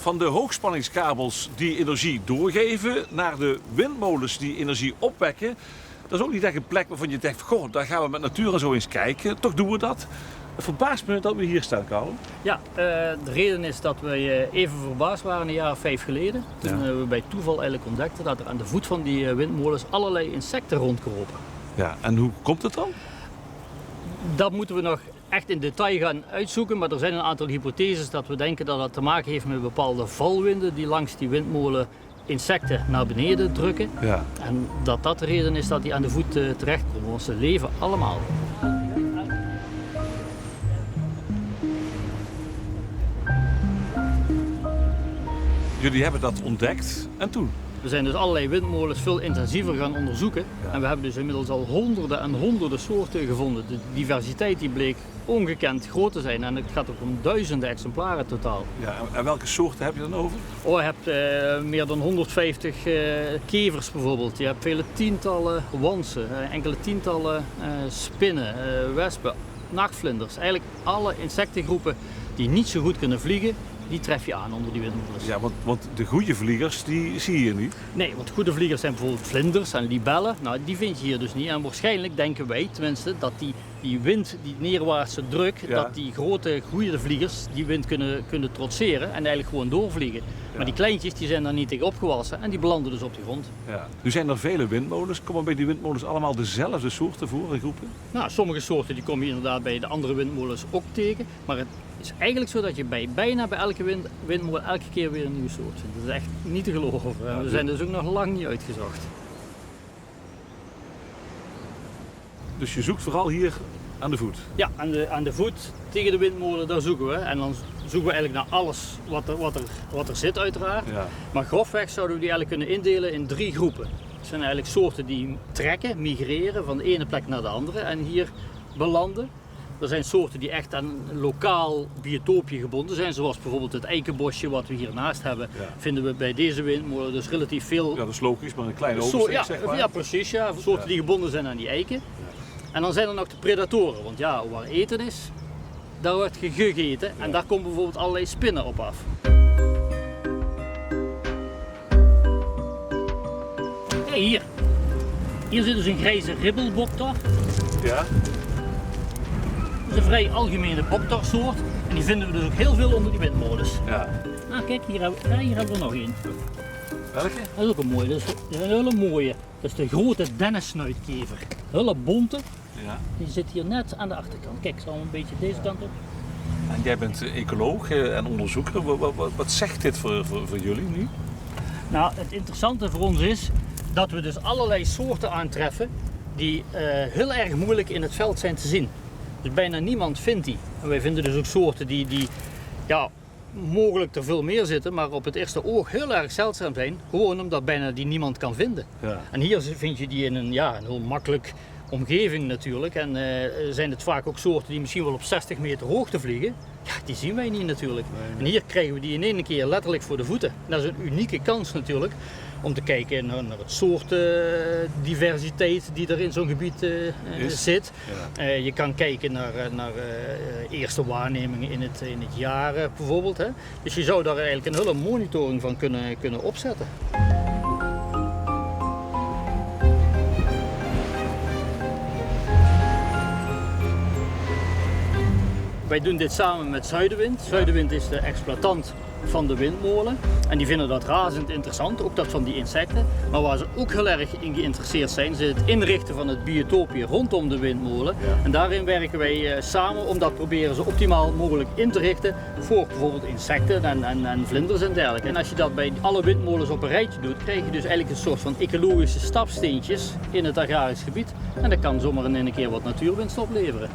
Van de hoogspanningskabels die energie doorgeven naar de windmolens die energie opwekken. Dat is ook niet echt een plek waarvan je denkt, goh, daar gaan we met natuur en zo eens kijken. Toch doen we dat. Het verbaast me dat we hier staan, Carlo. Ja, de reden is dat we even verbaasd waren een jaar of 5 geleden. Toen we bij toeval eigenlijk ontdekten dat er aan de voet van die windmolens allerlei insecten rondkropen. Ja, en hoe komt het dan? Dat moeten we nog echt in detail gaan uitzoeken, maar er zijn een aantal hypotheses dat we denken dat dat te maken heeft met bepaalde valwinden die langs die windmolen insecten naar beneden drukken. Ja. En dat de reden is dat die aan de voet terechtkomen, want ze leven allemaal. Jullie hebben dat ontdekt en toen? We zijn dus allerlei windmolens veel intensiever gaan onderzoeken. Ja. En we hebben dus inmiddels al honderden en honderden soorten gevonden. De diversiteit die bleek ongekend groot te zijn en het gaat ook om duizenden exemplaren totaal. Ja, en welke soorten heb je dan over? Oh, je hebt meer dan 150 kevers bijvoorbeeld. Je hebt vele tientallen wansen, enkele tientallen spinnen, wespen, nachtvlinders. Eigenlijk alle insectengroepen die niet zo goed kunnen vliegen, die tref je aan onder die windmolens. Ja, want de goede vliegers, die zie je hier niet. Nee, want goede vliegers zijn bijvoorbeeld vlinders en libellen. Nou, die vind je hier dus niet. En waarschijnlijk denken wij tenminste dat die wind, die neerwaartse druk, dat die grote goede vliegers die wind kunnen trotseren en eigenlijk gewoon doorvliegen. Ja. Maar die kleintjes die zijn daar niet tegen opgewassen en die belanden dus op de grond. Ja. Nu zijn er vele windmolens. Komen bij die windmolens allemaal dezelfde soorten voor in groepen? Nou, sommige soorten die kom je inderdaad bij de andere windmolens ook tegen. Maar het is eigenlijk zo dat je bijna bij elke windmolen elke keer weer een nieuwe soort vindt. Dat is echt niet te geloven. Ja, we zijn dus ook nog lang niet uitgezocht. Dus je zoekt vooral hier aan de voet? Ja, aan de voet tegen de windmolen, daar zoeken we. En dan zoeken we eigenlijk naar alles wat er zit uiteraard. Ja. Maar grofweg zouden we die eigenlijk kunnen indelen in 3 groepen. Het zijn eigenlijk soorten die trekken, migreren van de ene plek naar de andere en hier belanden. Er zijn soorten die echt aan een lokaal biotoopje gebonden zijn, zoals bijvoorbeeld het eikenbosje wat we hiernaast hebben. Ja. Vinden we bij deze windmolen dus relatief veel. Ja, dat is logisch, maar een kleine oversteek, zeg maar. Ja, precies. Ja. Soorten die gebonden zijn aan die eiken. Ja. En dan zijn er nog de predatoren, want ja, waar eten is, daar wordt gegeten en daar komen bijvoorbeeld allerlei spinnen op af. Hey, hier. Hier zit dus een grijze ribbelboktor. Ja. Dat is een vrij algemene boktorsoort en die vinden we dus ook heel veel onder die windmolens. Ja. Nou kijk, hier hebben we nog één. Welke? Dat is ook een mooie, dat is een hele mooie. Dat is de grote dennensnuitkever. Hele bonte. Ja. Die zit hier net aan de achterkant. Kijk, zo een beetje deze kant op. En jij bent ecoloog en onderzoeker. Wat zegt dit voor jullie nu? Nou, het interessante voor ons is dat we dus allerlei soorten aantreffen die heel erg moeilijk in het veld zijn te zien. Dus bijna niemand vindt die. En wij vinden dus ook soorten die mogelijk er veel meer zitten, maar op het eerste oog heel erg zeldzaam zijn. Gewoon omdat bijna die niemand kan vinden. Ja. En hier vind je die in een heel makkelijk omgeving natuurlijk. En zijn het vaak ook soorten die misschien wel op 60 meter hoogte vliegen. Ja, die zien wij niet natuurlijk. Nee. En hier krijgen we die in één keer letterlijk voor de voeten. En dat is een unieke kans natuurlijk. Om te kijken naar het soort diversiteit die er in zo'n gebied zit. Ja. Je kan kijken naar eerste waarnemingen in het jaar bijvoorbeeld. Hè. Dus je zou daar eigenlijk een hele monitoring van kunnen opzetten. Wij doen dit samen met Zuidenwind. Zuidenwind is de exploitant van de windmolen en die vinden dat razend interessant, ook dat van die insecten. Maar waar ze ook heel erg in geïnteresseerd zijn, is het inrichten van het biotoopje rondom de windmolen. Ja. En daarin werken wij samen om dat proberen zo optimaal mogelijk in te richten voor bijvoorbeeld insecten en vlinders en dergelijke. En als je dat bij alle windmolens op een rijtje doet, krijg je dus eigenlijk een soort van ecologische stapsteentjes in het agrarisch gebied. En dat kan zomaar in een keer wat natuurwinst opleveren.